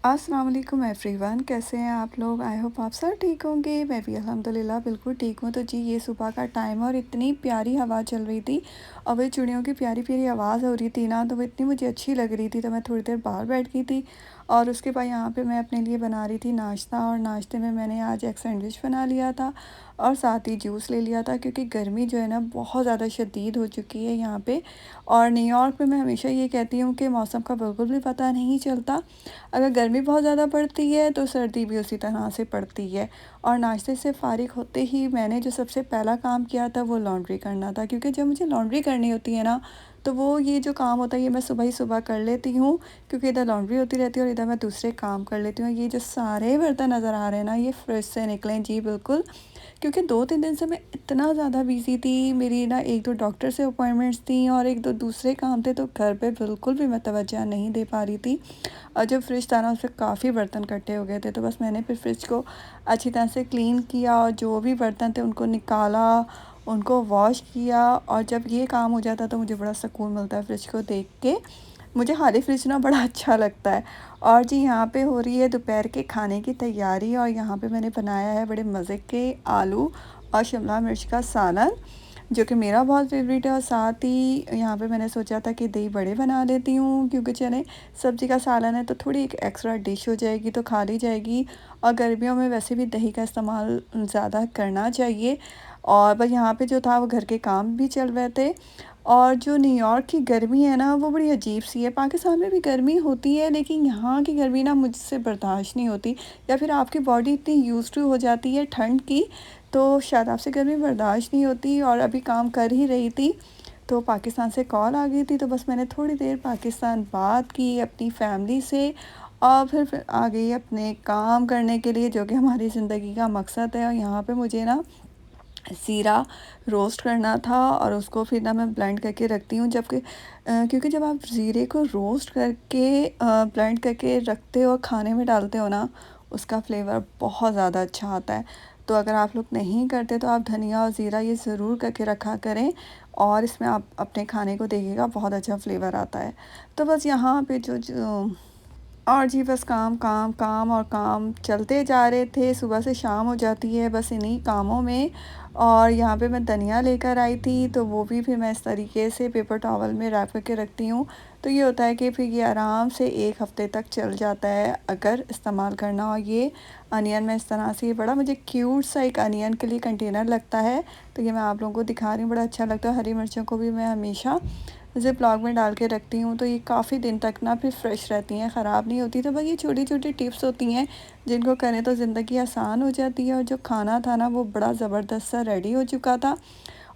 अस्सलाम वालेकुम एवरीवन, कैसे हैं आप लोग। आई होप आप सब ठीक होंगे। मैं भी अल्हम्दुलिल्लाह बिल्कुल ठीक हूँ। तो जी ये सुबह का टाइम है और इतनी प्यारी हवा चल रही थी और वही चिड़ियों की प्यारी प्यारी आवाज़ हो रही थी ना, तो वो इतनी मुझे अच्छी लग रही थी। तो मैं थोड़ी देर बाहर बैठ गई थी और उसके बाद यहाँ पे मैं अपने लिए बना रही थी नाश्ता, और नाश्ते में मैंने आज एक सैंडविच बना लिया था और साथ ही जूस ले लिया था, क्योंकि गर्मी जो है ना बहुत ज़्यादा शदीद हो चुकी है यहाँ पे। और न्यूयॉर्क में मैं हमेशा ये कहती हूँ कि मौसम का बिल्कुल भी पता नहीं चलता। अगर गर्मी बहुत ज़्यादा पड़ती है तो सर्दी भी उसी तरह से पड़ती है। और नाश्ते से फ़ारिग होते ही मैंने जो सबसे पहला काम किया था वो लॉन्ड्री करना था, क्योंकि जब मुझे लॉन्ड्री करनी होती है ना, तो वो ये जो काम होता है ये मैं सुबह ही सुबह कर लेती हूँ, क्योंकि इधर लॉन्ड्री होती रहती है और इधर मैं दूसरे काम कर लेती हूँ। ये जो सारे बर्तन नज़र आ रहे हैं ना, ये फ्रिज से निकले हैं जी बिल्कुल, क्योंकि 2-3 दिन से मैं इतना ज़्यादा बिज़ी थी। मेरी ना 1-2 डॉक्टर से अपॉइंटमेंट्स थी और 1-2 दूसरे काम थे, तो घर पे बिल्कुल भी मैं तवज्जो नहीं दे पा रही थी। और जो फ्रिज था ना, उसमें काफ़ी बर्तन इकट्ठे हो गए थे, तो बस मैंने फिर फ्रिज को अच्छी तरह से क्लीन किया और जो भी बर्तन थे उनको निकाला, उनको वॉश किया। और जब ये काम हो जाता है तो मुझे बड़ा सुकून मिलता है फ्रिज को देख के। मुझे खाली फ्रिज ना बड़ा अच्छा लगता है। और जी यहाँ पे हो रही है दोपहर के खाने की तैयारी, और यहाँ पे मैंने बनाया है बड़े मज़े के आलू और शिमला मिर्च का सालन, जो कि मेरा बहुत फ़ेवरेट है। और साथ ही यहाँ पे मैंने सोचा था कि दही बड़े बना लेती हूँ, क्योंकि चने सब्ज़ी का सालन है तो थोड़ी एक एक्स्ट्रा डिश हो जाएगी, तो खा ली जाएगी। और गर्मियों में वैसे भी दही का इस्तेमाल ज़्यादा करना चाहिए। और बस यहाँ पे जो था वो घर के काम भी चल रहे थे। और जो न्यूयॉर्क की गर्मी है ना, वो बड़ी अजीब सी है। पाकिस्तान में भी गर्मी होती है, लेकिन यहाँ की गर्मी ना मुझसे बर्दाश्त नहीं होती, या फिर आपकी बॉडी इतनी यूज़ टू हो जाती है ठंड की, तो शायद आपसे गर्मी बर्दाश्त नहीं होती। और अभी काम कर ही रही थी तो पाकिस्तान से कॉल आ गई थी, तो बस मैंने थोड़ी देर पाकिस्तान बात की अपनी फैमिली से, और फिर आ गई अपने काम करने के लिए, जो कि हमारी ज़िंदगी का मकसद है। और यहाँ पे मुझे ना ज़ीरा रोस्ट करना था, और उसको फिर ना मैं ब्लेंड करके रखती हूँ, जबकि क्योंकि जब आप ज़ीरे को रोस्ट करके ब्लेंड करके रखते हो और खाने में डालते हो ना, उसका फ्लेवर बहुत ज़्यादा अच्छा आता है। तो अगर आप लोग नहीं करते तो आप धनिया और ज़ीरा ये ज़रूर करके रखा करें, और इसमें आप अपने खाने को देखिएगा बहुत अच्छा फ्लेवर आता है। तो बस यहाँ पे जो और जी बस काम काम काम और काम चलते जा रहे थे। सुबह से शाम हो जाती है बस इन्हीं कामों में। और यहाँ पे मैं धनिया लेकर आई थी, तो वो भी फिर मैं इस तरीके से पेपर टॉवल में रैप करके रखती हूँ। तो ये होता है कि फिर ये आराम से 1 हफ़्ते तक चल जाता है अगर इस्तेमाल करना हो। ये अनियन मैं इस तरह से, ये बड़ा मुझे क्यूट सा एक अनियन के लिए कंटेनर लगता है, तो ये मैं आप लोगों को दिखा रही हूँ, बड़ा अच्छा लगता है। हरी मिर्चों को भी मैं हमेशा ज़िप-लॉक में डाल के रखती हूँ, तो ये काफ़ी दिन तक ना फिर फ्रेश रहती हैं, ख़राब नहीं होती। तो बस ये छोटी-छोटी टिप्स होती हैं, जिनको करें तो ज़िंदगी आसान हो जाती है। और जो खाना था ना, वो बड़ा ज़बरदस्त सा रेडी हो चुका था।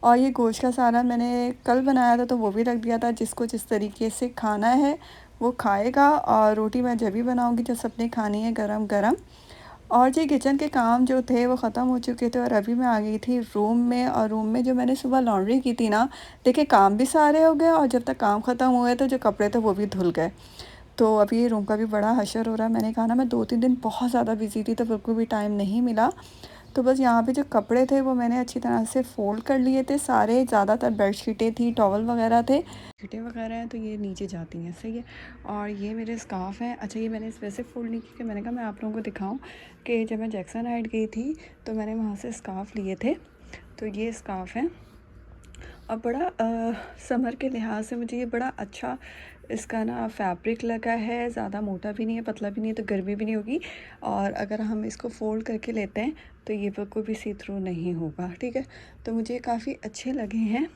और ये गोश्त का सालन मैंने कल बनाया था, तो वो भी रख दिया था। जिसको जिस तरीके से खाना है वो खाएगा, और रोटी मैं जब भी बनाऊँगी जब सबने खानी है गरम-गरम। और जी किचन के काम जो थे वो ख़त्म हो चुके थे, और अभी मैं आ गई थी रूम में। और रूम में जो मैंने सुबह लॉन्ड्री की थी ना, देखिए काम भी सारे हो गए, और जब तक काम ख़त्म हुए तो जो कपड़े थे वो भी धुल गए। तो अभी रूम का भी बड़ा हशर हो रहा है। मैंने कहा ना, मैं 2-3 दिन बहुत ज़्यादा बिज़ी थी, तो बिल्कुल भी टाइम नहीं मिला। तो बस यहाँ पे जो कपड़े थे वो मैंने अच्छी तरह से फ़ोल्ड कर लिए थे सारे। ज़्यादातर बेडशीटें थी, टॉवल वगैरह थे। बेडशीटें वगैरह हैं तो ये नीचे जाती हैं, सही है। और ये मेरे स्कार्फ़ हैं। अच्छा, ये मैंने इस वजह से फ़ोल्ड नहीं किया कि मैंने कहा मैं आप लोगों को दिखाऊं कि जब मैं जैक्सन हाइट गई थी तो मैंने वहाँ से स्कार्फ़ लिए थे। तो ये स्कार्फ़ हैं, और बड़ा समर के लिहाज से मुझे ये बड़ा अच्छा इसका ना फैब्रिक लगा है। ज़्यादा मोटा भी नहीं है, पतला भी नहीं है, तो गर्मी भी नहीं होगी। और अगर हम इसको फ़ोल्ड करके लेते हैं तो ये बिल्कुल भी सी थ्रू नहीं होगा, ठीक है। तो मुझे काफ़ी अच्छे लगे हैं।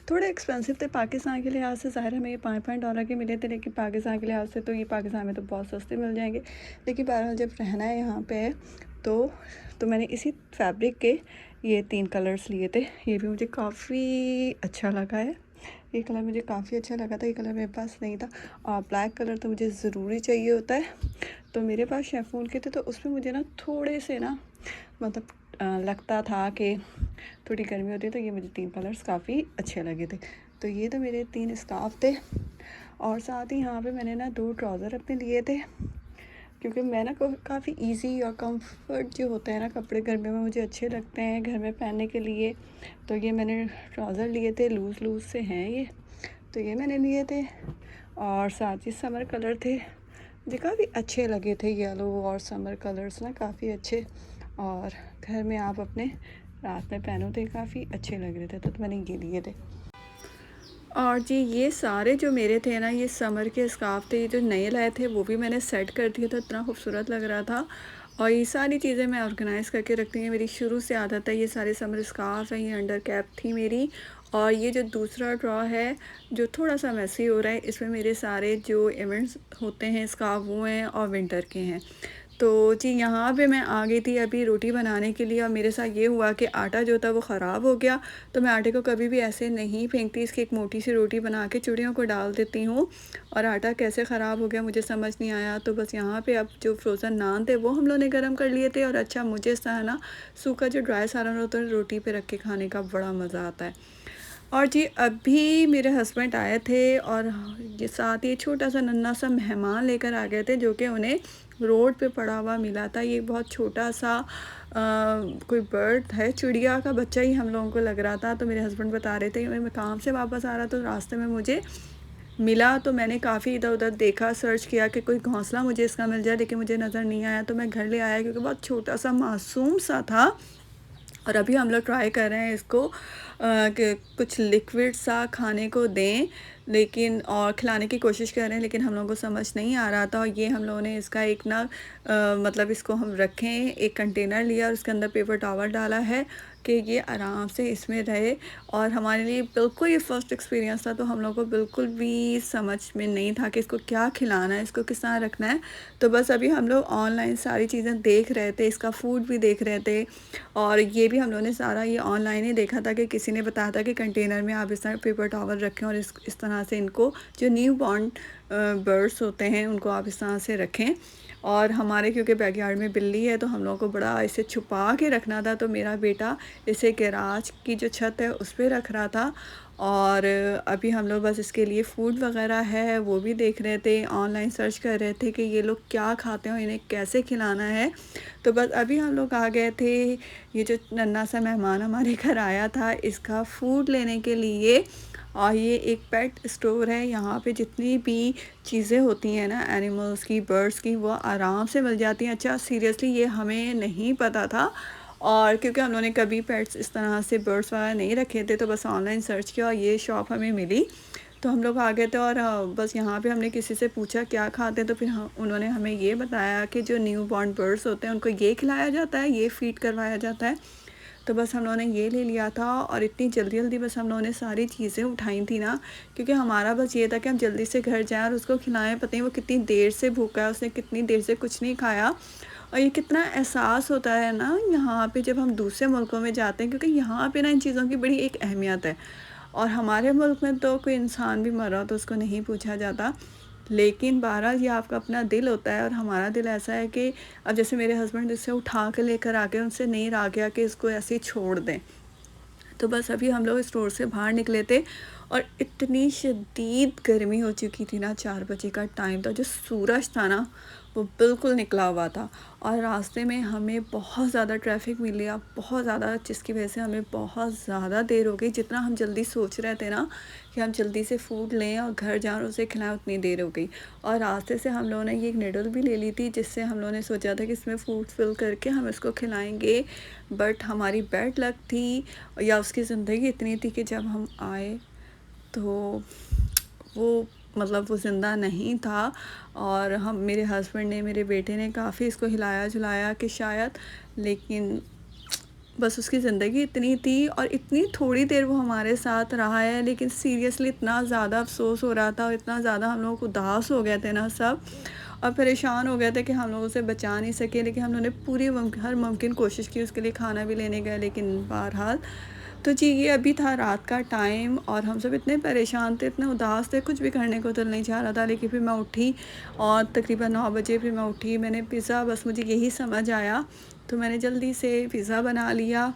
थोड़े एक्सपेंसिव थे पाकिस्तान के लिहाज से, ज़ाहिर है हमें ये $5-5 के मिले थे, लेकिन पाकिस्तान के लिहाज से तो ये पाकिस्तान में तो बहुत सस्ते मिल जाएंगे। लेकिन बहरहाल जब रहना है यहाँ पे तो मैंने इसी फैब्रिक के ये 3 कलर्स लिए थे। ये भी मुझे काफ़ी अच्छा लगा है। ये कलर मुझे काफ़ी अच्छा लगा था, ये कलर मेरे पास नहीं था। और ब्लैक कलर तो मुझे ज़रूरी चाहिए होता है। तो मेरे पास शेफ़ॉन के थे, तो उसमें मुझे ना थोड़े से ना मतलब लगता था कि थोड़ी गर्मी होती है, तो ये मुझे 3 कलर्स काफ़ी अच्छे लगे थे। तो ये तो मेरे 3 स्कार्फ़ थे। और साथ ही यहाँ पे मैंने ना 2 ट्राउज़र अपने लिए थे, क्योंकि मैं ना काफ़ी इजी और कंफर्ट जो होते हैं ना कपड़े गर्मियों में मुझे अच्छे लगते हैं घर में पहनने के लिए। तो ये मैंने ट्राउज़र लिए थे, लूज़ लूज़ से हैं ये, तो ये मैंने लिए थे। और साथ ही समर कलर थे, मुझे काफ़ी अच्छे लगे थे येलो और समर कलर्स ना, काफ़ी अच्छे। और घर में आप अपने रात में पहनो थे, काफ़ी अच्छे लग रहे थे, तो मैंने ये लिए थे। और जी ये सारे जो मेरे थे ना, ये समर के स्कार्फ़ थे, ये जो नए लाए थे वो भी मैंने सेट कर दिया था, इतना खूबसूरत लग रहा था। और ये सारी चीज़ें मैं ऑर्गेनाइज़ करके रखती हूँ, मेरी शुरू से आदत है। ये सारे समर स्कार्फ़ हैं, ये अंडर कैप थी मेरी। और ये जो दूसरा ड्रॉ है, जो थोड़ा-सा मेसी हो रहा है, इसमें मेरे सारे जो इवेंट्स होते हैं स्कार्फ़ वो हैं और विंटर के हैं। तो जी यहाँ पे मैं आ गई थी अभी रोटी बनाने के लिए, और मेरे साथ ये हुआ कि आटा जो था वो ख़राब हो गया। तो मैं आटे को कभी भी ऐसे नहीं फेंकती, इसकी एक मोटी सी रोटी बना के चिड़ियों को डाल देती हूँ। और आटा कैसे ख़राब हो गया मुझे समझ नहीं आया। तो बस यहाँ पे अब जो फ्रोज़न नान थे वो हम लोगों ने गर्म कर लिए थे। और अच्छा, मुझे इस तरह ना सूखा जो ड्राई सालन होता है रोटी पे रख के खाने का बड़ा मज़ा आता है। और जी अभी मेरे हस्बैंड आए थे, और ये साथ ही छोटा-सा नन्हा-सा मेहमान लेकर आ गए थे, जो कि उन्हें रोड पे पड़ा हुआ मिला था। ये बहुत छोटा-सा कोई बर्ड है, चिड़िया का बच्चा ही हम लोगों को लग रहा था। तो मेरे हस्बैंड बता रहे थे, मैं काम से वापस आ रहा तो रास्ते में मुझे मिला। तो मैंने काफ़ी इधर-उधर देखा, सर्च किया कि कोई घोंसला मुझे इसका मिल जाए, लेकिन मुझे नज़र नहीं आया। तो मैं घर ले आया, क्योंकि बहुत छोटा-सा मासूम सा था। और अभी हम लोग ट्राई कर रहे हैं इसको कि कुछ लिक्विड सा खाने को दें, लेकिन और खिलाने की कोशिश कर रहे हैं, लेकिन हम लोगों को समझ नहीं आ रहा था। और ये हम लोगों ने इसका एक ना मतलब इसको हम रखें, एक कंटेनर लिया और उसके अंदर पेपर टॉवल डाला है कि ये आराम से इसमें रहे। और हमारे लिए बिल्कुल ये फ़र्स्ट एक्सपीरियंस था, तो हम लोगों को बिल्कुल भी समझ में नहीं था कि इसको क्या खिलाना है, इसको किस तरह रखना है। तो बस अभी हम लोग ऑनलाइन सारी चीज़ें देख रहे थे, इसका फूड भी देख रहे थे। और ये भी हम लोगों ने सारा ये ऑनलाइन ही देखा था कि किसी ने बताया था कि कंटेनर में आप इस तरह पेपर टॉवल रखें, और इस तरह से इनको जो न्यू बॉर्न बर्ड्स होते हैं उनको आप इस तरह से रखें। और हमारे क्योंकि बैकयार्ड में बिल्ली है, तो हम लोगों को बड़ा इसे छुपा के रखना था। तो मेरा बेटा इसे गैराज की जो छत है उस पे रख रहा था। और अभी हम लोग बस इसके लिए फ़ूड वगैरह है वो भी देख रहे थे, ऑनलाइन सर्च कर रहे थे कि ये लोग क्या खाते हैं और इन्हें कैसे खिलाना है। तो बस अभी हम लोग आ गए थे, ये जो नन्हा सा मेहमान हमारे घर आया था इसका फ़ूड लेने के लिए। और ये एक पेट स्टोर है, यहाँ पे जितनी भी चीज़ें होती हैं ना एनिमल्स की, बर्ड्स की, वो आराम से मिल जाती हैं। अच्छा सीरियसली ये हमें नहीं पता था, और क्योंकि हम लोगों ने कभी पेट्स इस तरह से बर्ड्स वगैरह नहीं रखे थे, तो बस ऑनलाइन सर्च किया और ये शॉप हमें मिली। तो हम लोग आ गए थे, और बस यहाँ पे हमने किसी से पूछा क्या खाते हैं, तो फिर उन्होंने हमें ये बताया कि जो न्यू बॉर्न बर्ड्स होते हैं उनको ये खिलाया जाता है, ये फ़ीड करवाया जाता है। तो बस हम लोगों ने ये ले लिया था, और इतनी जल्दी-जल्दी बस हम लोगों ने सारी चीज़ें उठाई थी ना, क्योंकि हमारा बस ये था कि हम जल्दी से घर जाएँ और उसको खिलाएँ। पता नहीं वो कितनी देर से भूखा है, उसने कितनी देर से कुछ नहीं खाया। और ये कितना एहसास होता है ना यहाँ पे जब हम दूसरे मुल्कों में जाते हैं, क्योंकि यहाँ पे ना इन चीज़ों की बड़ी एक अहमियत है। और हमारे मुल्क में तो कोई इंसान भी मरा हो तो उसको नहीं पूछा जाता। लेकिन बहरहाल ये आपका अपना दिल होता है, और हमारा दिल ऐसा है कि अब जैसे मेरे हस्बैंड इसे उठा के लेकर आ गए, उनसे नहीं रहा गया कि इसको ऐसे ही छोड़ दें। तो बस अभी हम लोग स्टोर से बाहर निकले थे, और इतनी शदीद गर्मी हो चुकी थी ना, 4 बजे का टाइम था, जो सूरज था ना वो बिल्कुल निकला हुआ था। और रास्ते में हमें बहुत ज़्यादा ट्रैफिक मिल गया, बहुत ज़्यादा, जिसकी वजह से हमें बहुत ज़्यादा देर हो गई। जितना हम जल्दी सोच रहे थे ना कि हम जल्दी से फ़ूड लें और घर जाएँ और उसे खिलाएं, उतनी देर हो गई। और रास्ते से हम लोगों ने ये एक निडल भी ले ली थी, जिससे हम लोगों ने सोचा था कि इसमें फ़ूड फिल करके हम इसको खिलाएंगे। बट हमारी बैड लक थी, या उसकी ज़िंदगी इतनी थी कि जब हम आए तो वो मतलब वो ज़िंदा नहीं था। और हम, मेरे हस्बैंड ने, मेरे बेटे ने काफ़ी इसको हिलाया-जुलाया कि शायद, लेकिन बस उसकी ज़िंदगी इतनी थी, और इतनी थोड़ी देर वो हमारे साथ रहा है। लेकिन सीरियसली इतना ज़्यादा अफ़सोस हो रहा था, और इतना ज़्यादा हम लोग उदास हो गए थे ना सब, और परेशान हो गए थे कि हम लोग उसे बचा नहीं सके। लेकिन हम लोगों ने पूरी हर मुमकिन कोशिश की, उसके लिए खाना भी लेने गए, लेकिन बहरहाल। तो जी ये अभी था रात का टाइम, और हम सब इतने परेशान थे, इतने उदास थे, कुछ भी करने को दिल नहीं चाह रहा था। लेकिन फिर मैं उठी, और तकरीबन 9 बजे फिर मैं उठी, मैंने पिज़्ज़ा, बस मुझे यही समझ आया तो मैंने जल्दी से पिज़्ज़ा बना लिया।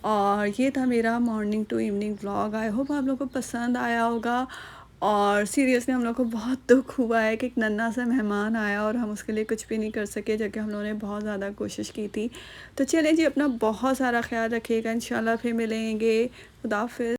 और ये था मेरा morning to evening vlog. I hope आप लोगों को पसंद आया होगा। और सीरियसली हम लोग को बहुत दुख हुआ है कि एक नन्हा सा मेहमान आया, और हम उसके लिए कुछ भी नहीं कर सके, जबकि हम लोगों ने बहुत ज़्यादा कोशिश की थी। तो चलिए जी, अपना बहुत सारा ख्याल रखिएगा, इंशाल्लाह फिर मिलेंगे। खुदा हाफ़िज़।